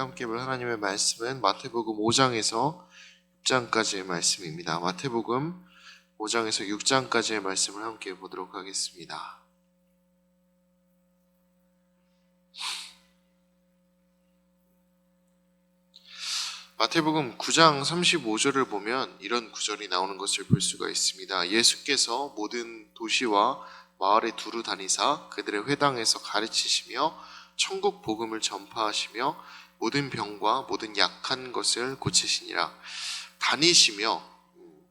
우리가 함께 볼 하나님의 말씀은 마태복음 5장에서 6장까지의 말씀입니다. 마태복음 5장에서 6장까지의 말씀을 함께 보도록 하겠습니다. 마태복음 9장 35절을 보면 이런 구절이 나오는 것을 볼 수가 있습니다. 예수께서 모든 도시와 마을에 두루 다니사 그들의 회당에서 가르치시며 천국 복음을 전파하시며 모든 병과 모든 약한 것을 고치시니라. 다니시며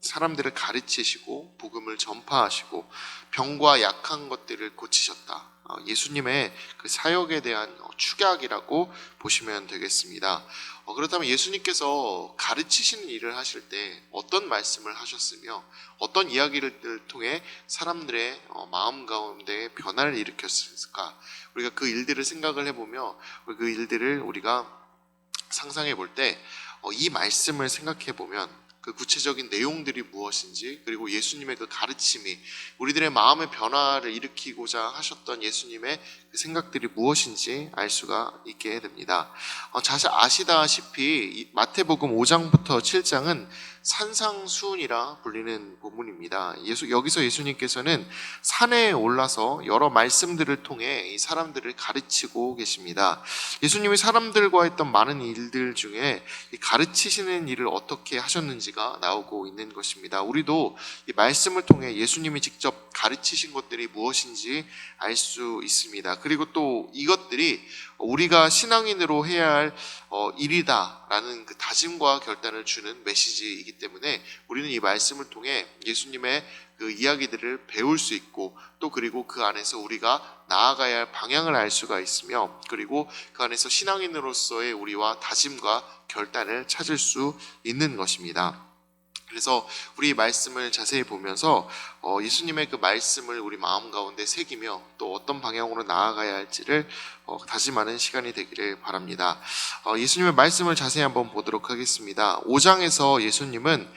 사람들을 가르치시고 복음을 전파하시고 병과 약한 것들을 고치셨다. 예수님의 그 사역에 대한 축약이라고 보시면 되겠습니다. 그렇다면 예수님께서 가르치시는 일을 하실 때 어떤 말씀을 하셨으며 어떤 이야기를 통해 사람들의 마음 가운데 변화를 일으켰을까? 우리가 그 일들을 생각을 해보며 그 일들을 우리가 상상해 볼 때 이 말씀을 생각해 보면 그 구체적인 내용들이 무엇인지, 그리고 예수님의 그 가르침이 우리들의 마음의 변화를 일으키고자 하셨던 예수님의 그 생각들이 무엇인지 알 수가 있게 됩니다. 잘 아시다시피 마태복음 5장부터 7장은 산상수훈이라 불리는 본문입니다. 여기서 예수님께서는 산에 올라서 여러 말씀들을 통해 이 사람들을 가르치고 계십니다. 예수님이 사람들과 했던 많은 일들 중에 이 가르치시는 일을 어떻게 하셨는지가 나오고 있는 것입니다. 우리도 이 말씀을 통해 예수님이 직접 가르치신 것들이 무엇인지 알 수 있습니다. 그리고 또 이것들이 우리가 신앙인으로 해야 할 일이다라는 그 다짐과 결단을 주는 메시지이기 때문에 우리는 이 말씀을 통해 예수님의 그 이야기들을 배울 수 있고, 또 그리고 그 안에서 우리가 나아가야 할 방향을 알 수가 있으며, 그리고 그 안에서 신앙인으로서의 우리와 다짐과 결단을 찾을 수 있는 것입니다. 그래서 우리 말씀을 자세히 보면서 예수님의 그 말씀을 우리 마음 가운데 새기며 또 어떤 방향으로 나아가야 할지를 다짐하는 시간이 되기를 바랍니다. 예수님의 말씀을 자세히 한번 보도록 하겠습니다. 5장에서 예수님은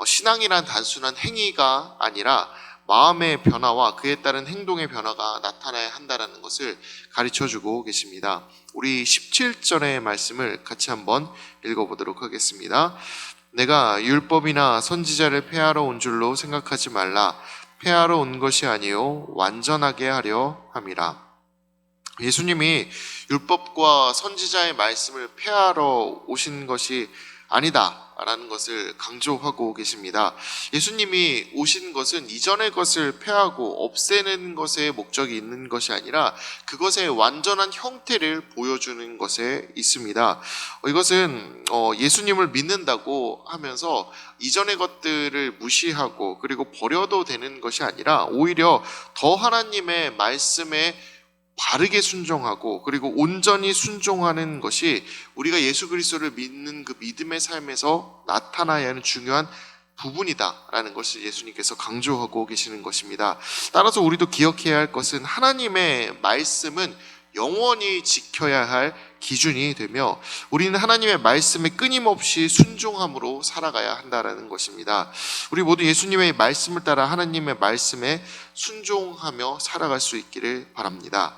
신앙이란 단순한 행위가 아니라 마음의 변화와 그에 따른 행동의 변화가 나타나야 한다는 것을 가르쳐주고 계십니다. 우리 17절의 말씀을 같이 한번 읽어보도록 하겠습니다. 내가 율법이나 선지자를 폐하러 온 줄로 생각하지 말라. 폐하러 온 것이 아니요 완전하게 하려 함이라. 예수님이 율법과 선지자의 말씀을 폐하러 오신 것이 아니다라는 것을 강조하고 계십니다. 예수님이 오신 것은 이전의 것을 폐하고 없애는 것에 목적이 있는 것이 아니라 그것의 완전한 형태를 보여주는 것에 있습니다. 이것은 예수님을 믿는다고 하면서 이전의 것들을 무시하고 그리고 버려도 되는 것이 아니라 오히려 더 하나님의 말씀에 바르게 순종하고 그리고 온전히 순종하는 것이 우리가 예수 그리스도를 믿는 그 믿음의 삶에서 나타나야 하는 중요한 부분이다라는 것을 예수님께서 강조하고 계시는 것입니다. 따라서 우리도 기억해야 할 것은 하나님의 말씀은 영원히 지켜야 할 기준이 되며 우리는 하나님의 말씀에 끊임없이 순종함으로 살아가야 한다는 것입니다. 우리 모두 예수님의 말씀을 따라 하나님의 말씀에 순종하며 살아갈 수 있기를 바랍니다.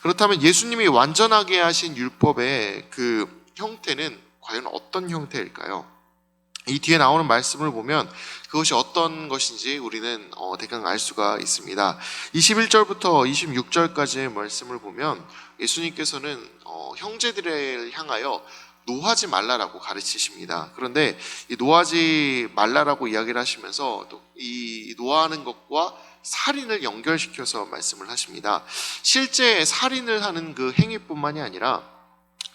그렇다면 예수님이 완전하게 하신 율법의 그 형태는 과연 어떤 형태일까요? 이 뒤에 나오는 말씀을 보면 그것이 어떤 것인지 우리는 대강 알 수가 있습니다. 21절부터 26절까지의 말씀을 보면 예수님께서는 형제들을 향하여 노하지 말라라고 가르치십니다. 그런데 이 노하지 말라라고 이야기를 하시면서 또 이 노하는 것과 살인을 연결시켜서 말씀을 하십니다. 실제 살인을 하는 그 행위뿐만이 아니라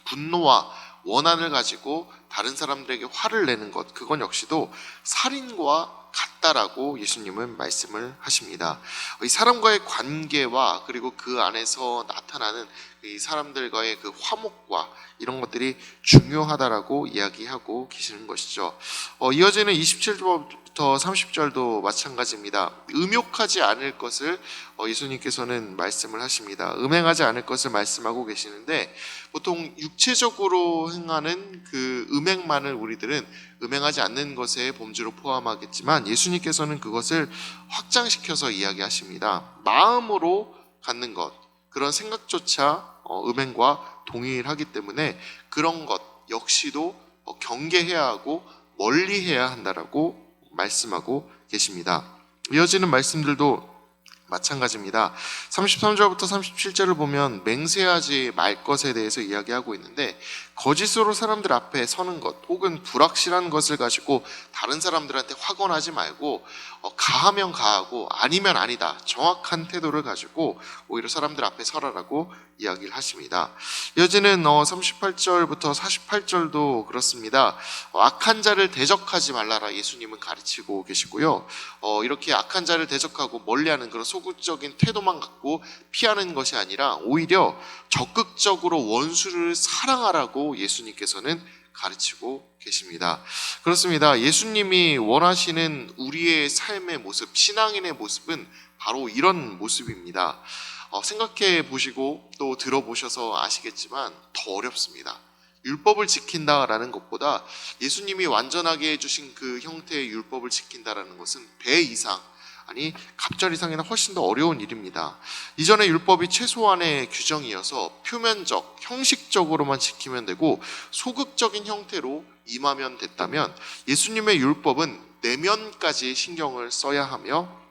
분노와 원한을 가지고 다른 사람들에게 화를 내는 것, 그건 역시도 살인과 같다라고 예수님은 말씀을 하십니다. 이 사람과의 관계와 그리고 그 안에서 나타나는 이 사람들과의 그 화목과 이런 것들이 중요하다라고 이야기하고 계시는 것이죠. 이어지는 27절부터 30절도 마찬가지입니다. 음욕하지 않을 것을 예수님께서는 말씀을 하십니다. 음행하지 않을 것을 말씀하고 계시는데 보통 육체적으로 행하는 그 음행만을 우리들은 음행하지 않는 것의 범주로 포함하겠지만 예수님께서는 그것을 확장시켜서 이야기하십니다. 마음으로 갖는 것, 그런 생각조차 음행과 동일하기 때문에 그런 것, 역시도 경계해야 하고 멀리해야 한다라고 말씀하고 계십니다. 이어지는 말씀들도 마찬가지입니다. 33절부터 37절을 보면 맹세하지 말 것에 대해서 이야기하고 있는데, 거짓으로 사람들 앞에 서는 것 혹은 불확실한 것을 가지고 다른 사람들한테 확언하지 말고 가하면 가하고 아니면 아니다, 정확한 태도를 가지고 오히려 사람들 앞에 서라라고 이야기를 하십니다. 이어지는 38절부터 48절도 그렇습니다. 악한 자를 대적하지 말라라 예수님은 가르치고 계시고요. 이렇게 악한 자를 대적하고 멀리하는 그런 소극적인 태도만 갖고 피하는 것이 아니라 오히려 적극적으로 원수를 사랑하라고 예수님께서는 가르치고 계십니다. 그렇습니다. 예수님이 원하시는 우리의 삶의 모습, 신앙인의 모습은 바로 이런 모습입니다. 생각해 보시고 또 들어보셔서 아시겠지만 더 어렵습니다. 율법을 지킨다라는 것보다 예수님이 완전하게 해주신 그 형태의 율법을 지킨다라는 것은 배 이상, 아니 갑절 이상이나 훨씬 더 어려운 일입니다. 이전의 율법이 최소한의 규정이어서 표면적, 형식적으로만 지키면 되고 소극적인 형태로 임하면 됐다면, 예수님의 율법은 내면까지 신경을 써야 하며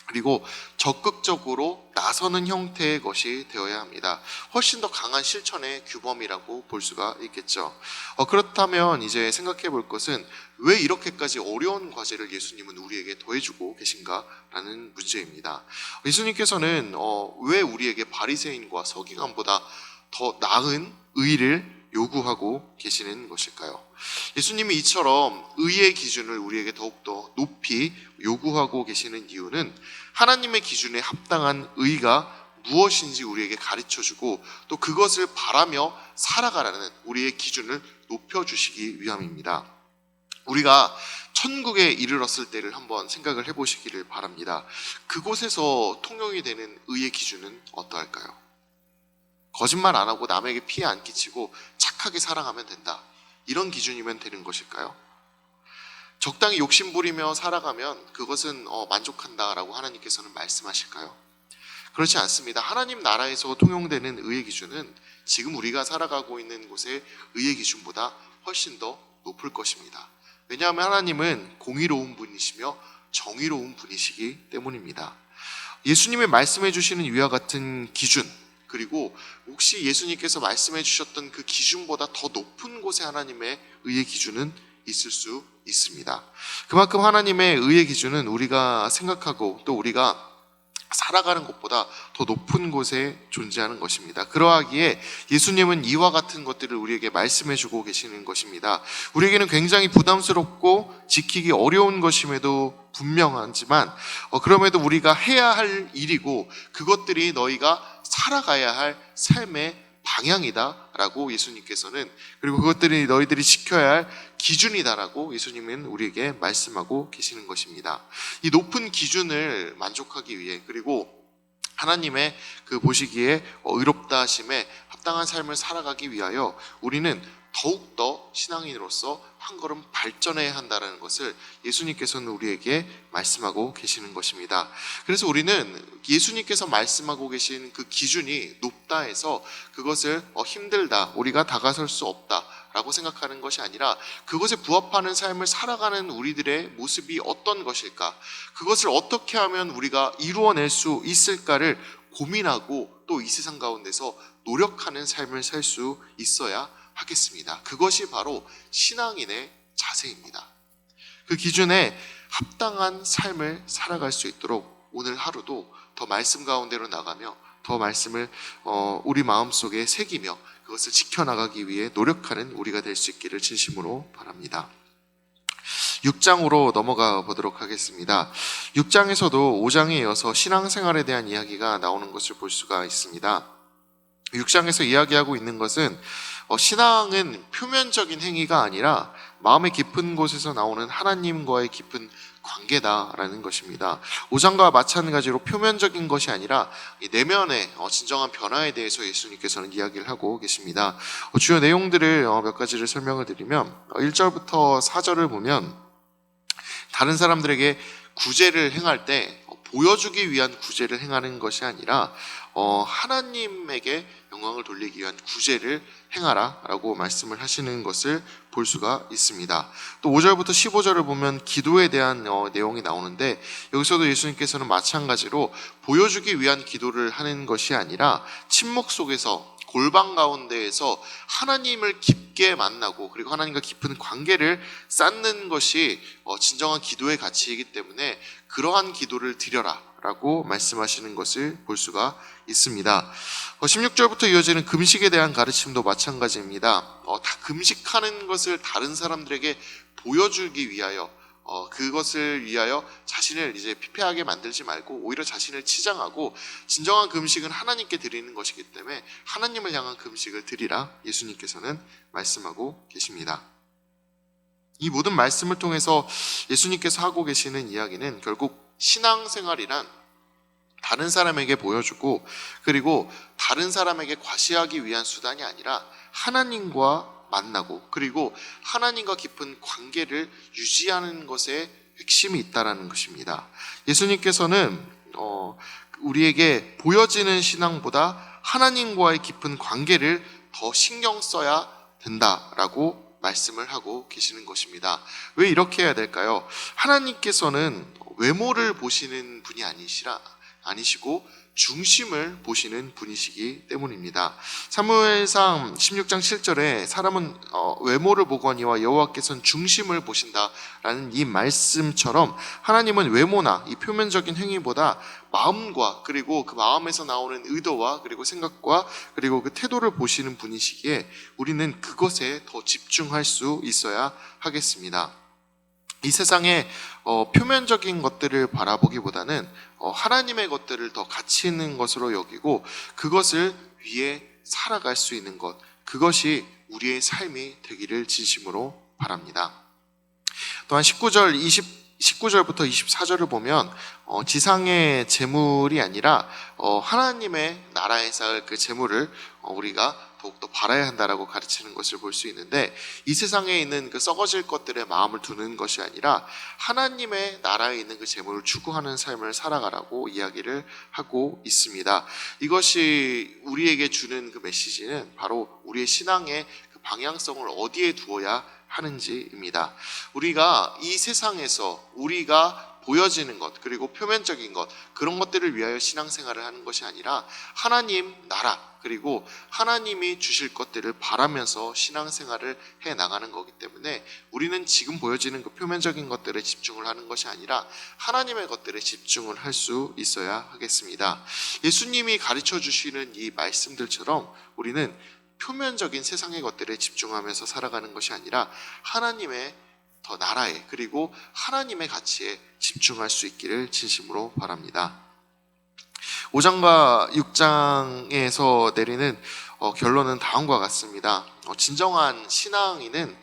그리고 적극적으로 나서는 형태의 것이 되어야 합니다. 훨씬 더 강한 실천의 규범이라고 볼 수가 있겠죠. 그렇다면 이제 생각해 볼 것은, 왜 이렇게까지 어려운 과제를 예수님은 우리에게 더해주고 계신가라는 문제입니다. 예수님께서는 왜 우리에게 바리새인과 서기관보다 더 나은 의를 요구하고 계시는 것일까요? 예수님이 이처럼 의의 기준을 우리에게 더욱더 높이 요구하고 계시는 이유는 하나님의 기준에 합당한 의가 무엇인지 우리에게 가르쳐주고 또 그것을 바라며 살아가라는 우리의 기준을 높여주시기 위함입니다. 우리가 천국에 이르렀을 때를 한번 생각을 해보시기를 바랍니다. 그곳에서 통용이 되는 의의 기준은 어떠할까요? 거짓말 안 하고 남에게 피해 안 끼치고 착하게 살아가면 된다, 이런 기준이면 되는 것일까요? 적당히 욕심부리며 살아가면 그것은 만족한다라고 하나님께서는 말씀하실까요? 그렇지 않습니다. 하나님 나라에서 통용되는 의의 기준은 지금 우리가 살아가고 있는 곳의 의의 기준보다 훨씬 더 높을 것입니다. 왜냐하면 하나님은 공의로운 분이시며 정의로운 분이시기 때문입니다. 예수님이 말씀해 주시는 위와 같은 기준, 그리고 혹시 예수님께서 말씀해 주셨던 그 기준보다 더 높은 곳에 하나님의 의의 기준은 있을 수 있습니다. 그만큼 하나님의 의의 기준은 우리가 생각하고 또 우리가 살아가는 것보다 더 높은 곳에 존재하는 것입니다. 그러하기에 예수님은 이와 같은 것들을 우리에게 말씀해 주고 계시는 것입니다. 우리에게는 굉장히 부담스럽고 지키기 어려운 것임에도 분명하지만 그럼에도 우리가 해야 할 일이고 그것들이 너희가 살아가야 할 삶의 방향이다 라고 예수님께서는, 그리고 그것들이 너희들이 지켜야 할 기준이다라고 예수님은 우리에게 말씀하고 계시는 것입니다. 이 높은 기준을 만족하기 위해, 그리고 하나님의 그 보시기에 의롭다 하심에 합당한 삶을 살아가기 위하여 우리는 더욱더 신앙인으로서 한 걸음 발전해야 한다는 것을 예수님께서는 우리에게 말씀하고 계시는 것입니다. 그래서 우리는 예수님께서 말씀하고 계신 그 기준이 높다 해서 그것을 힘들다, 우리가 다가설 수 없다 라고 생각하는 것이 아니라, 그것에 부합하는 삶을 살아가는 우리들의 모습이 어떤 것일까, 그것을 어떻게 하면 우리가 이루어낼 수 있을까를 고민하고 또 이 세상 가운데서 노력하는 삶을 살 수 있어야 하겠습니다. 그것이 바로 신앙인의 자세입니다. 그 기준에 합당한 삶을 살아갈 수 있도록 오늘 하루도 더 말씀 가운데로 나가며 더 말씀을 우리 마음속에 새기며 그것을 지켜나가기 위해 노력하는 우리가 될 수 있기를 진심으로 바랍니다. 6장으로 넘어가 보도록 하겠습니다. 6장에서도 5장에 이어서 신앙생활에 대한 이야기가 나오는 것을 볼 수가 있습니다. 6장에서 이야기하고 있는 것은 신앙은 표면적인 행위가 아니라 마음의 깊은 곳에서 나오는 하나님과의 깊은 관계다라는 것입니다. 5장과 마찬가지로 표면적인 것이 아니라 내면의 진정한 변화에 대해서 예수님께서는 이야기를 하고 계십니다. 주요 내용들을 몇 가지를 설명을 드리면 1절부터 4절을 보면 다른 사람들에게 구제를 행할 때 보여주기 위한 구제를 행하는 것이 아니라 하나님에게 영광을 돌리기 위한 구제를 행하라라고 말씀을 하시는 것을 볼 수가 있습니다. 또 5절부터 15절을 보면 기도에 대한 내용이 나오는데, 여기서도 예수님께서는 마찬가지로 보여주기 위한 기도를 하는 것이 아니라 침묵 속에서 골방 가운데에서 하나님을 깊게 만나고 그리고 하나님과 깊은 관계를 쌓는 것이 진정한 기도의 가치이기 때문에 그러한 기도를 드려라 라고 말씀하시는 것을 볼 수가 있습니다. 16절부터 이어지는 금식에 대한 가르침도 마찬가지입니다. 다 금식하는 것을 다른 사람들에게 보여주기 위하여, 그것을 위하여 자신을 이제 피폐하게 만들지 말고 오히려 자신을 치장하고, 진정한 금식은 하나님께 드리는 것이기 때문에 하나님을 향한 금식을 드리라 예수님께서는 말씀하고 계십니다. 이 모든 말씀을 통해서 예수님께서 하고 계시는 이야기는 결국 신앙생활이란 다른 사람에게 보여주고 그리고 다른 사람에게 과시하기 위한 수단이 아니라 하나님과 만나고 그리고 하나님과 깊은 관계를 유지하는 것에 핵심이 있다라는 것입니다. 예수님께서는 우리에게 보여지는 신앙보다 하나님과의 깊은 관계를 더 신경 써야 된다라고 말씀을 하고 계시는 것입니다. 왜 이렇게 해야 될까요? 하나님께서는 외모를 보시는 분이 아니시고 중심을 보시는 분이시기 때문입니다. 사무엘상 16장 7절에 사람은 외모를 보거니와 여호와께서는 중심을 보신다라는 이 말씀처럼 하나님은 외모나 이 표면적인 행위보다 마음과 그리고 그 마음에서 나오는 의도와 그리고 생각과 그리고 그 태도를 보시는 분이시기에 우리는 그것에 더 집중할 수 있어야 하겠습니다. 이 세상에 표면적인 것들을 바라보기보다는 하나님의 것들을 더 가치 있는 것으로 여기고 그것을 위해 살아갈 수 있는 것, 그것이 우리의 삶이 되기를 진심으로 바랍니다. 또한 19절부터 24절을 보면 지상의 재물이 아니라 하나님의 나라에 쌓을 그 재물을 우리가 더욱더 바라야 한다라고 가르치는 것을 볼 수 있는데, 이 세상에 있는 그 썩어질 것들에 마음을 두는 것이 아니라 하나님의 나라에 있는 그 재물을 추구하는 삶을 살아가라고 이야기를 하고 있습니다. 이것이 우리에게 주는 그 메시지는 바로 우리의 신앙의 그 방향성을 어디에 두어야 하는지입니다. 우리가 이 세상에서 우리가 보여지는 것 그리고 표면적인 것, 그런 것들을 위하여 신앙생활을 하는 것이 아니라 하나님 나라 그리고 하나님이 주실 것들을 바라면서 신앙생활을 해 나가는 거기 때문에 우리는 지금 보여지는 그 표면적인 것들에 집중을 하는 것이 아니라 하나님의 것들에 집중을 할 수 있어야 하겠습니다. 예수님이 가르쳐 주시는 이 말씀들처럼 우리는 표면적인 세상의 것들에 집중하면서 살아가는 것이 아니라 하나님의 더 나라에 그리고 하나님의 가치에 집중할 수 있기를 진심으로 바랍니다. 5장과 6장에서 내리는 결론은 다음과 같습니다. 진정한 신앙인은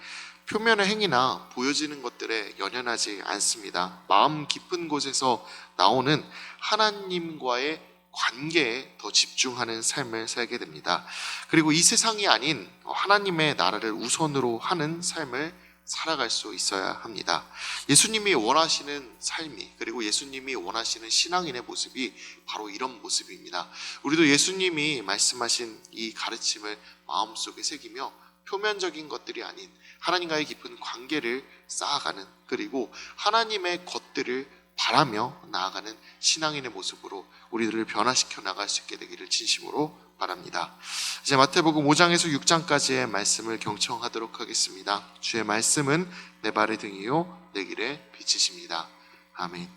표면의 행위나 보여지는 것들에 연연하지 않습니다. 마음 깊은 곳에서 나오는 하나님과의 관계에 더 집중하는 삶을 살게 됩니다. 그리고 이 세상이 아닌 하나님의 나라를 우선으로 하는 삶을 살아갈 수 있어야 합니다. 예수님이 원하시는 삶이 그리고 예수님이 원하시는 신앙인의 모습이 바로 이런 모습입니다. 우리도 예수님이 말씀하신 이 가르침을 마음속에 새기며 표면적인 것들이 아닌 하나님과의 깊은 관계를 쌓아가는 그리고 하나님의 것들을 바라며 나아가는 신앙인의 모습으로 우리들을 변화시켜 나갈 수 있게 되기를 진심으로 바랍니다. 이제 마태복음 5장에서 6장까지의 말씀을 경청하도록 하겠습니다. 주의 말씀은 내 발의 등이요 내 길의 빛이십니다. 아멘.